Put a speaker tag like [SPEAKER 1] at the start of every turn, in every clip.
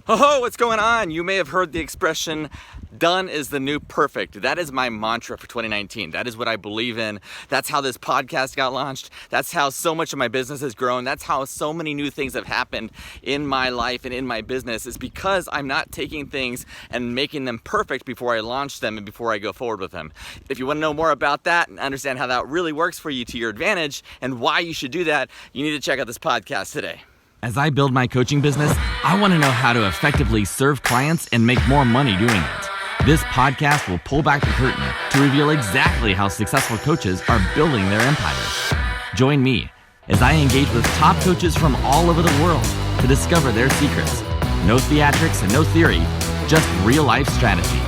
[SPEAKER 1] Oh, what's going on? You may have heard the expression, done is the new perfect. That is my mantra for 2019. That is what I believe in. That's how this podcast got launched. That's how so much of my business has grown. That's how so many new things have happened in my life and in my business, is because I'm not taking things and making them perfect before I launch them and before I go forward with them. If you want to know more about that and understand how that really works for you to your advantage and why you should do that, you need to check out this podcast today. As I build my coaching business, I want to know how to effectively serve clients and make more money doing it. This podcast will pull back the curtain to reveal exactly how successful coaches are building their empires. Join me as I engage with top coaches from all over the world to discover their secrets. No theatrics and no theory, just real life strategy.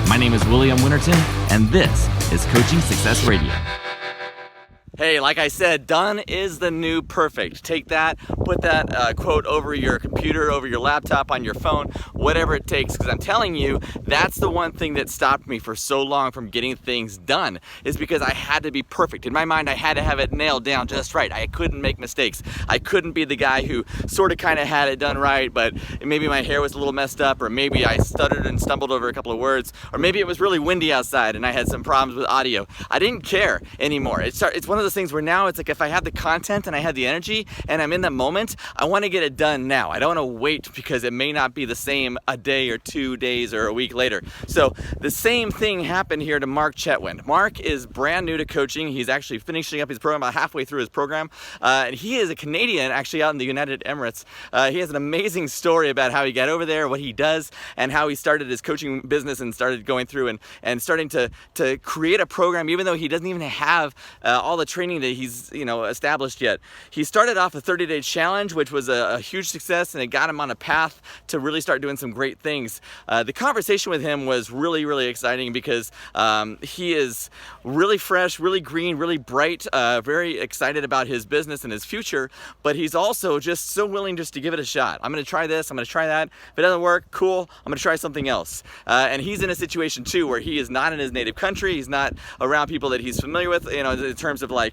[SPEAKER 1] My name is William Winterton, and this is Coaching Success Radio. Hey, like I said, done is the new perfect. Take that, put that quote over your computer, over your laptop, on your phone, whatever it takes, because I'm telling you, that's the one thing that stopped me for so long from getting things done, is because I had to be perfect. In my mind, I had to have it nailed down just right. I couldn't make mistakes. I couldn't be the guy who sort of kind of had it done right, but maybe my hair was a little messed up, or maybe I stuttered and stumbled over a couple of words, or maybe it was really windy outside and I had some problems with audio. I didn't care anymore. It's one of those things where now it's like, if I have the content and I have the energy and I'm in the moment, I want to get it done now. I don't want to wait because it may not be the same a day or 2 days or a week later. So the same thing happened here to Mark Chetwynd. Mark is brand new to coaching. He's actually finishing up his program, about halfway through his program. And he is a Canadian, actually out in the United Emirates. He has an amazing story about how he got over there, what he does, and how he started his coaching business and started going through and starting to create a program, even though he doesn't even have all the training that he's established yet. He started off a 30-day challenge, which was a huge success, and it got him on a path to really start doing some great things. The conversation with him was really, really exciting because he is really fresh, really green, really bright, very excited about his business and his future, but he's also just so willing just to give it a shot. I'm going to try this, I'm going to try that. If it doesn't work, cool, I'm going to try something else. And he's in a situation too where he is not in his native country. He's not around people that he's familiar with, in terms of like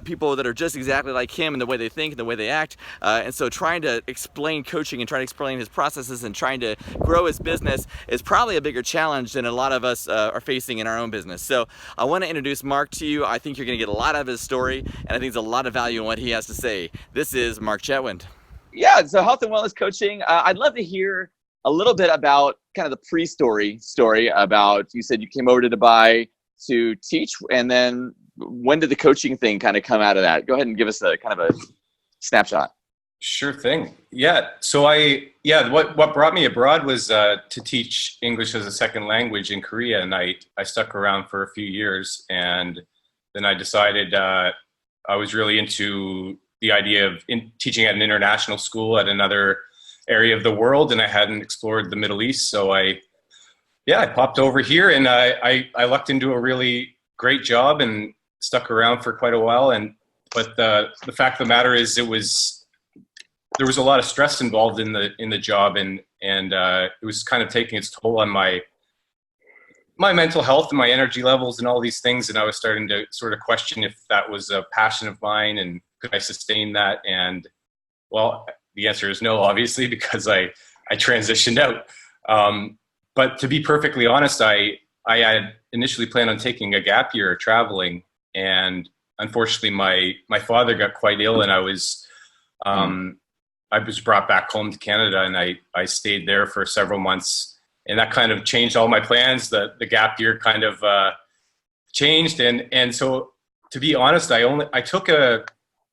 [SPEAKER 1] people that are just exactly like him in the way they think and the way they act. And so trying to explain coaching and trying to explain his processes and trying to grow his business is probably a bigger challenge than a lot of us are facing in our own business. So I want to introduce Mark to you. I think you're going to get a lot out of his story, and I think there's a lot of value in what he has to say. This is Mark Chetwynd.
[SPEAKER 2] Yeah, so health and wellness coaching. I'd love to hear a little bit about kind of the pre-story about, you said you came over to Dubai to teach, and then when did the coaching thing kind of come out of that? Go ahead and give us a kind of a snapshot.
[SPEAKER 3] Sure thing. Yeah. So what brought me abroad was to teach English as a second language in Korea, and I stuck around for a few years, and then I decided I was really into the idea of teaching at an international school at another area of the world, and I hadn't explored the Middle East, so I popped over here, and I lucked into a really great job and stuck around for quite a while. But the fact of the matter is, there was a lot of stress involved in the job, and it was kind of taking its toll on my mental health and my energy levels and all these things. And I was starting to sort of question if that was a passion of mine and could I sustain that? And well, the answer is no, obviously, because I transitioned out. But to be perfectly honest, I had initially planned on taking a gap year traveling, and unfortunately my father got quite ill, and I was brought back home to Canada, and I stayed there for several months, and that kind of changed all my plans. The gap year kind of changed, and so to be honest, I took a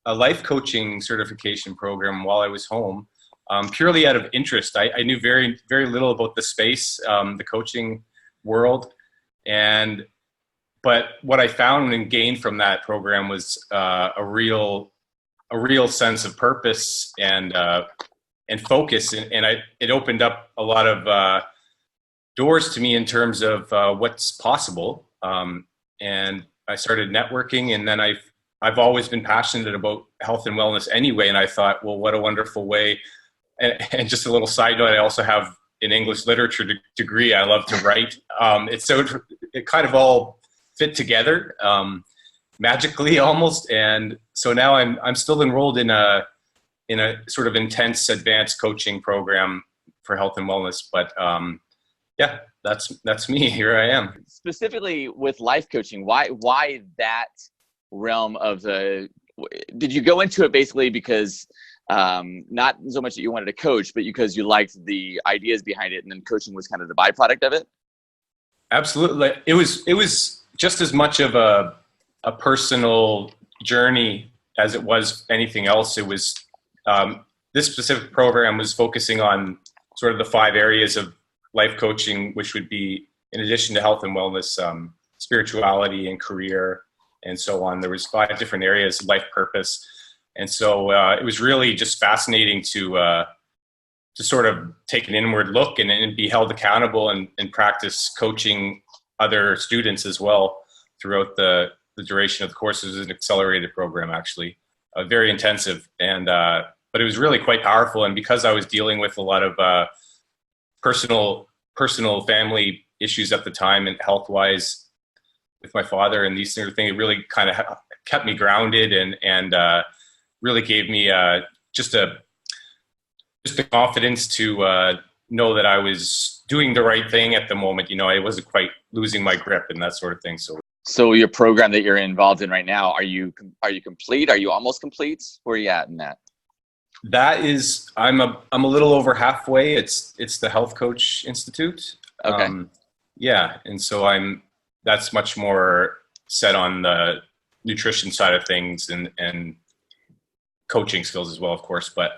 [SPEAKER 3] life coaching certification program while I was home, purely out of interest. I knew very, very little about the space, the coaching world, but what I found and gained from that program was a real sense of purpose and focus, and it opened up a lot of doors to me in terms of what's possible. And I started networking, and then I've always been passionate about health and wellness anyway, and I thought, well, what a wonderful way. And just a little side note, I also have an English literature degree. I love to write. It kind of all fit together magically almost, and so now I'm still enrolled in a sort of intense advanced coaching program for health and wellness. But yeah, that's me. Here I am.
[SPEAKER 2] Specifically with life coaching, why that realm of did you go into it basically because not so much that you wanted to coach, but because you liked the ideas behind it, and then coaching was kind of the byproduct of it?
[SPEAKER 3] Absolutely. It was just as much of a personal journey as it was anything else. It was this specific program was focusing on sort of the 5 areas of life coaching, which would be, in addition to health and wellness, spirituality and career and so on. There was 5 different areas, life purpose. And so it was really just fascinating to sort of take an inward look and be held accountable and practice coaching other students as well throughout the duration of the course. It was an accelerated program, actually, very intensive. And but it was really quite powerful. And because I was dealing with a lot of personal family issues at the time and health-wise with my father and these sort of things, it really kind of kept me grounded and really gave me just the confidence to know that I was doing the right thing at the moment. You know, I wasn't quite losing my grip and that sort of thing.
[SPEAKER 2] So your program that you're involved in right now, are you complete? Are you almost complete? Where are you at in that?
[SPEAKER 3] That is, I'm a little over halfway. It's the Health Coach Institute.
[SPEAKER 2] Okay.
[SPEAKER 3] Yeah, and so that's much more set on the nutrition side of things and coaching skills as well, of course. But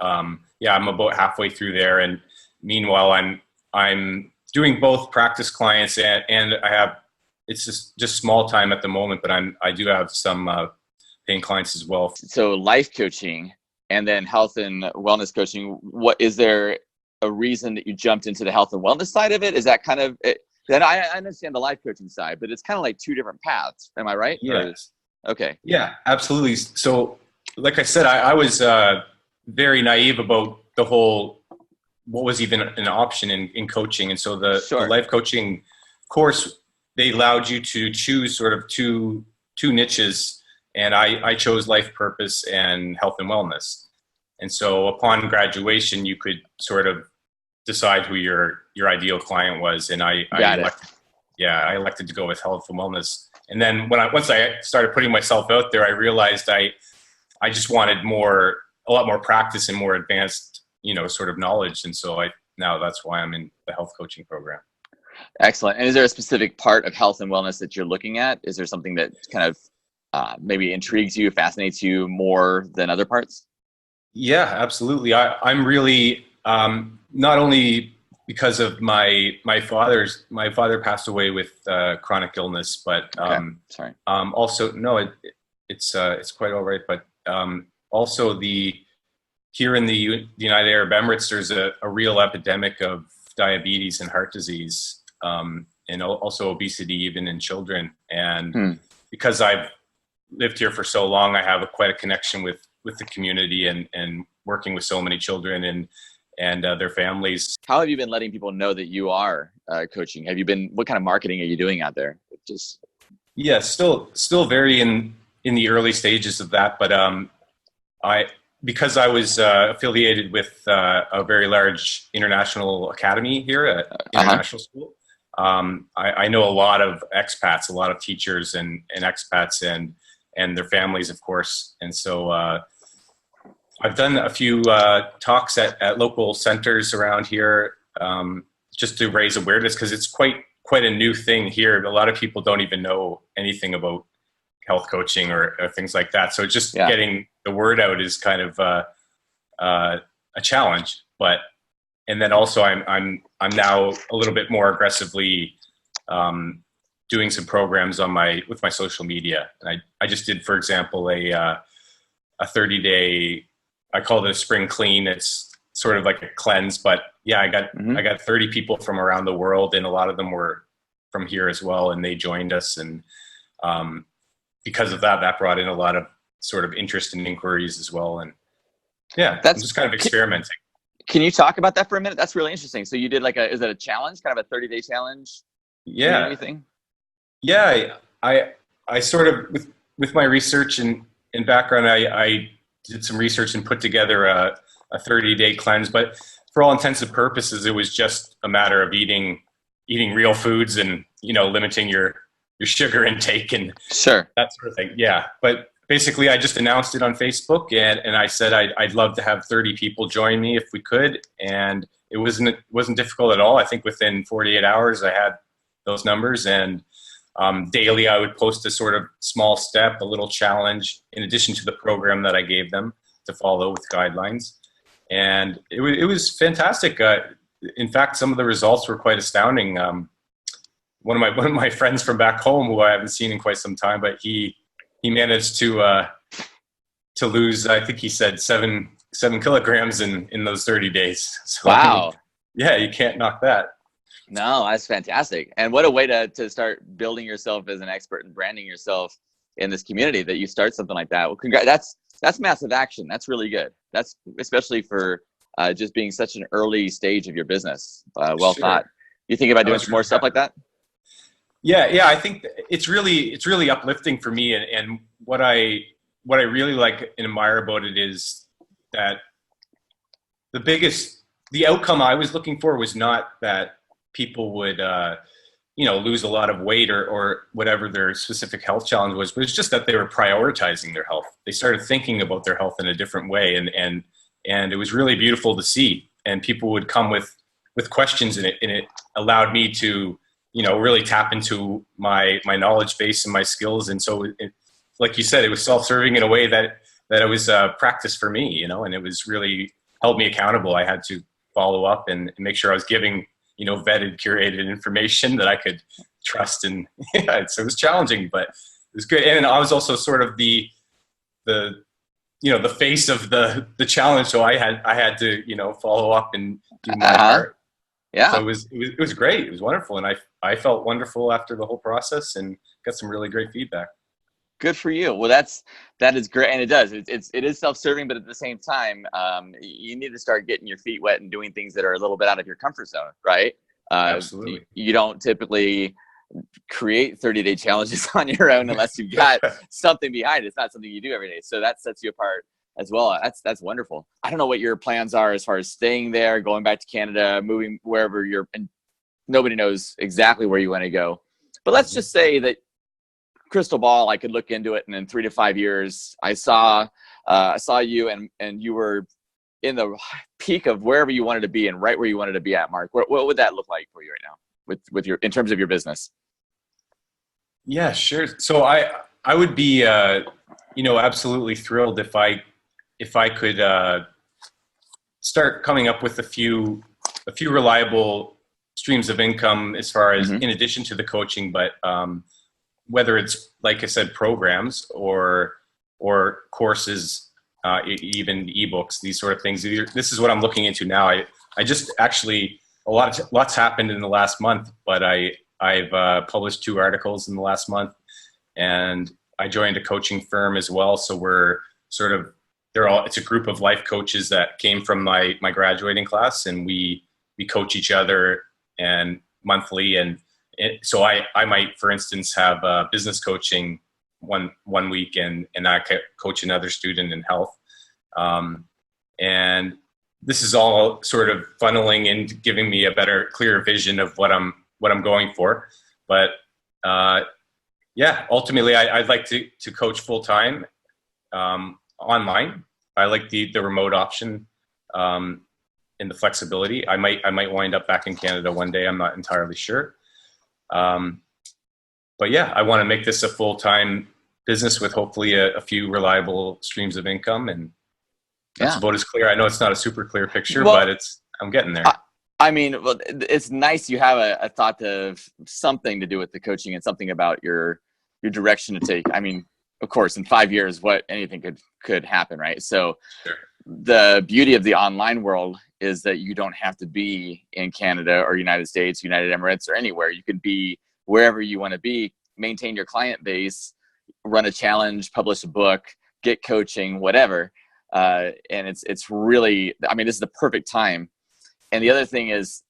[SPEAKER 3] yeah, I'm about halfway through there, and meanwhile, I'm doing both practice clients and I have, it's just small time at the moment, but I do have some paying clients as well.
[SPEAKER 2] So life coaching and then health and wellness coaching. What is there a reason that you jumped into the health and wellness side of it? Is that kind of it? Then I understand the life coaching side, but it's kind of like 2 different paths. Am I right?
[SPEAKER 3] Yes.
[SPEAKER 2] Okay.
[SPEAKER 3] Yeah, absolutely. So, like I said, I was very naive about the whole, what was even an option in coaching. And so the life coaching course, they allowed you to choose sort of two niches. And I chose life purpose and health and wellness. And so upon graduation, you could sort of decide who your ideal client was. And I elected to go with health and wellness. And then once I started putting myself out there, I realized I just wanted a lot more practice and more advanced, sort of knowledge. And so now that's why I'm in the health coaching program.
[SPEAKER 2] Excellent. And is there a specific part of health and wellness that you're looking at? Is there something that kind of maybe intrigues you, fascinates you more than other parts?
[SPEAKER 3] Yeah, absolutely. I'm really, not only because of my father passed away with chronic illness, but
[SPEAKER 2] sorry.
[SPEAKER 3] Also, no, it's quite all right. But also here in the United Arab Emirates, there's a real epidemic of diabetes and heart disease, and also obesity, even in children. And because I've lived here for so long, I have quite a connection with the community and working with so many children and their families.
[SPEAKER 2] How have you been letting people know that you are coaching? What kind of marketing are you doing out there?
[SPEAKER 3] Yeah, still very in the early stages of that, but because I was affiliated with a very large international academy here at international school, I know a lot of expats, a lot of teachers and expats and their families, of course. And so I've done a few talks at local centers around here just to raise awareness, because it's quite a new thing here. A lot of people don't even know anything about health coaching or things like that. So just getting the word out is kind of a challenge. And then also I'm now a little bit more aggressively doing some programs with my social media. And I just did, for example, a 30-day, I call it a spring clean. It's sort of like a cleanse, but yeah, I got 30 people from around the world, and a lot of them were from here as well, and they joined us. And because of that brought in a lot of sort of interest and inquiries as well. And yeah, I'm just kind of experimenting.
[SPEAKER 2] Can you talk about that for a minute? That's really interesting. So you did is it a challenge, kind of a 30-day challenge?
[SPEAKER 3] Yeah.
[SPEAKER 2] Anything?
[SPEAKER 3] Yeah, I sort of, with my research and background, I did some research and put together a 30-day cleanse. But for all intents and purposes, it was just a matter of eating real foods and, limiting your sugar intake and
[SPEAKER 2] Sure.
[SPEAKER 3] that sort of thing. Yeah. But basically I just announced it on Facebook and I said, I'd love to have 30 people join me if we could. And it wasn't difficult at all. I think within 48 hours I had those numbers, and daily I would post a sort of small step, a little challenge in addition to the program that I gave them to follow with guidelines. And it was fantastic. In fact, some of the results were quite astounding. One of my friends from back home, who I haven't seen in quite some time, but he managed to lose, I think he said 7 kilograms in those 30 days. So,
[SPEAKER 2] Wow.
[SPEAKER 3] I mean, yeah, you can't knock that.
[SPEAKER 2] No, that's fantastic. And what a way to start building yourself as an expert and branding yourself in this community, that you start something like that. Well, that's massive action. That's really good. That's especially for just being such an early stage of your business. Well
[SPEAKER 3] Sure.
[SPEAKER 2] thought. You think about doing some more stuff like that?
[SPEAKER 3] Yeah. I think it's really uplifting for me. And what I really like and admire about it is that the outcome I was looking for was not that people would, lose a lot of weight or whatever their specific health challenge was, but it's just that they were prioritizing their health. They started thinking about their health in a different way. And it was really beautiful to see. And people would come with questions, and it allowed me to, really tap into my knowledge base and my skills. And so like you said, it was self-serving in a way that it was practice for me, and it was really held me accountable. I had to follow up and make sure I was giving, vetted, curated information that I could trust. And yeah, so it was challenging, but it was good. And I was also sort of the face of the challenge. So I had to, follow up and do my part.
[SPEAKER 2] Yeah.
[SPEAKER 3] So it was great. It was wonderful. And I felt wonderful after the whole process and got some really great feedback.
[SPEAKER 2] Good for you. Well, that is great. And it does. It is self-serving, but at the same time, you need to start getting your feet wet and doing things that are a little bit out of your comfort zone, right?
[SPEAKER 3] Absolutely.
[SPEAKER 2] You don't typically create 30-day challenges on your own unless you've got something behind it. It's not something you do every day. So that sets you apart as well. That's wonderful. I don't know what your plans are as far as staying there, going back to Canada, moving wherever and nobody knows exactly where you want to go. But let's just say that crystal ball, I could look into it, and in 3 to 5 years, I saw you and you were in the peak of wherever you wanted to be and right where you wanted to be at, Mark. What would that look like for you right now with your, in terms of your business?
[SPEAKER 3] Yeah, sure. So I would be, absolutely thrilled if I could start coming up with a few reliable streams of income as far as in addition to the coaching, but whether it's, like I said, programs or courses, even ebooks, these sort of things. This is what I'm looking into now. I just actually, lots happened in the last month, but I've published 2 articles in the last month, and I joined a coaching firm as well. So we're sort of, it's a group of life coaches that came from my graduating class, and we coach each other and monthly. And so I might, for instance, have business coaching one week, and I coach another student in health. And this is all sort of funneling into giving me a better, clearer vision of what I'm going for. But ultimately I'd like to coach full time online. I like the remote option and the flexibility. I might wind up back in Canada one day. I'm not entirely sure. But yeah, I want to make this a full-time business with hopefully a few reliable streams of income, and that's about as clear. I know it's not a super clear picture, but I'm getting there.
[SPEAKER 2] I mean, well, it's nice you have a thought of something to do with the coaching and something about your direction to take. I mean, of course, in 5 years, anything could happen, right? So
[SPEAKER 3] Sure.
[SPEAKER 2] The beauty of the online world is that you don't have to be in Canada or United States, United Emirates, or anywhere. You can be wherever you want to be, maintain your client base, run a challenge, publish a book, get coaching, whatever. And it's really, I mean, this is the perfect time. And the other thing is,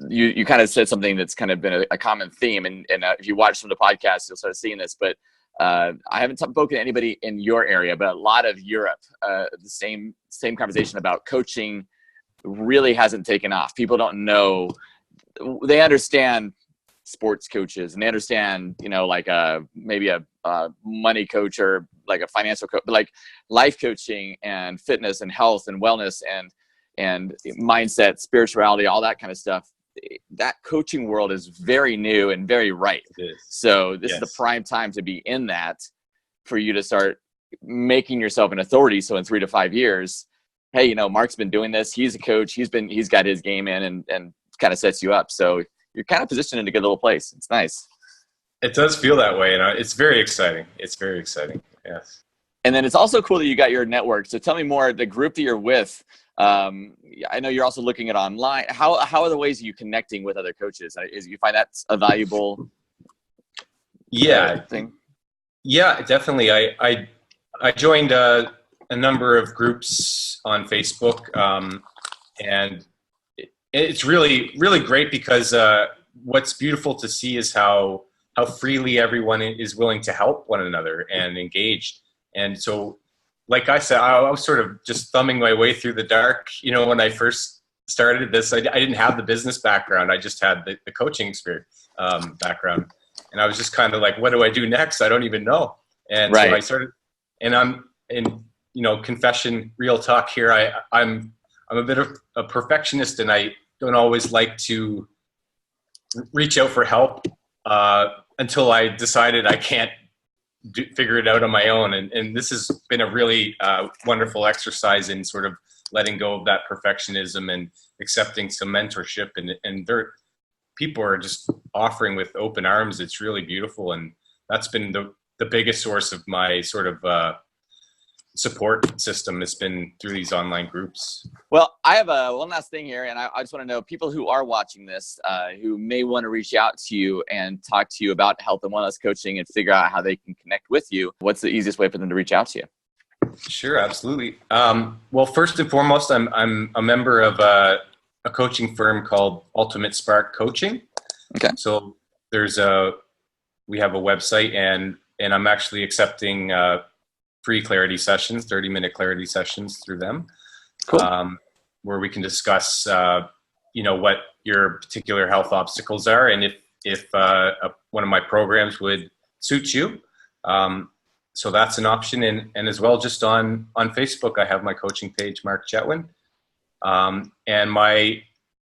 [SPEAKER 2] you kind of said something that's kind of been a common theme. And if you watch some of the podcasts, you'll start seeing this. But I haven't spoken to anybody in your area, but a lot of Europe, the same conversation about coaching really hasn't taken off. People don't know. They understand sports coaches, and they understand, like maybe a money coach or like a financial coach, but like life coaching and fitness and health and wellness and mindset, spirituality, all that kind of stuff. That coaching world is very new and very ripe. So this is the prime time to be in that, for you to start making yourself an authority. So in 3 to 5 years, hey, Mark's been doing this. He's a coach. He's got his game in, and kind of sets you up. So you're kind of positioned in a good little place. It's nice. It does feel that way. It's very exciting. It's very exciting. Yes. And then it's also cool that you got your network. So tell me more, the group that you're with. I know you're also looking at online. How are the ways you connecting with other coaches? Is you find that's a valuable thing? Yeah, definitely. I joined a number of groups on Facebook, and it's really, really great because what's beautiful to see is how freely everyone is willing to help one another and engage. And so, like I said, I was sort of just thumbing my way through the dark. When I first started this, I didn't have the business background. I just had the coaching experience background. And I was just kind of like, what do I do next? I don't even know. And so I started, and I'm in, confession, real talk here. I'm a bit of a perfectionist, and I don't always like to reach out for help until I decided I can't figure it out on my own. And this has been a really wonderful exercise in sort of letting go of that perfectionism and accepting some mentorship. And people are just offering with open arms. It's really beautiful. And that's been the biggest source of my sort of support system has been through these online groups. Well, I have one last thing here, and I just want to know, people who are watching this, who may want to reach out to you and talk to you about health and wellness coaching and figure out how they can connect with you. What's the easiest way for them to reach out to you? Sure, absolutely. Well, first and foremost, I'm a member of a coaching firm called Ultimate Spark Coaching. Okay. So we have a website, and I'm actually accepting free clarity sessions, 30-minute clarity sessions through them. Cool. Where we can discuss, what your particular health obstacles are, and if one of my programs would suit you. So that's an option, and as well, just on Facebook, I have my coaching page, Mark Chetwynd. And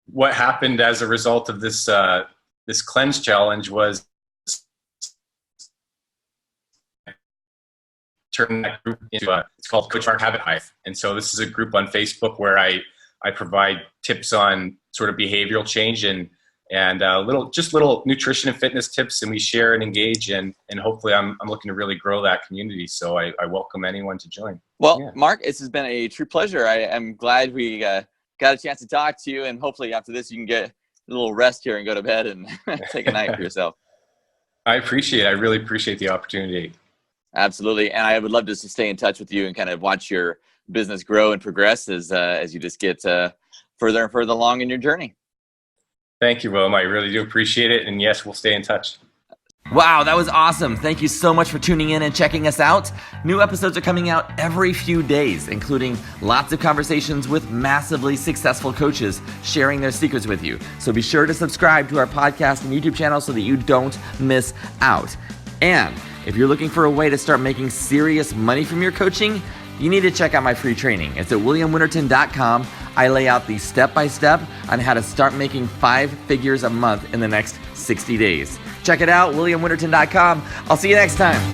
[SPEAKER 2] what happened as a result of this cleanse challenge was turn that group into it's called Coach Mark Habit Hive. And so this is a group on Facebook where I provide tips on sort of behavioral change and little nutrition and fitness tips, and we share and engage, and hopefully I'm looking to really grow that community. So I welcome anyone to join. Well, Mark, this has been a true pleasure. I am glad we got a chance to talk to you, and hopefully after this you can get a little rest here and go to bed and take a night for yourself. I really appreciate the opportunity. Absolutely. And I would love to stay in touch with you and kind of watch your business grow and progress as you just get further and further along in your journey. Thank you, William. I really do appreciate it. And yes, we'll stay in touch.
[SPEAKER 1] Wow, that was awesome. Thank you so much for tuning in and checking us out. New episodes are coming out every few days, including lots of conversations with massively successful coaches sharing their secrets with you. So be sure to subscribe to our podcast and YouTube channel so that you don't miss out. And if you're looking for a way to start making serious money from your coaching, you need to check out my free training. It's at williamwinterton.com. I lay out the step-by-step on how to start making 5 figures a month in the next 60 days. Check it out, williamwinterton.com. I'll see you next time.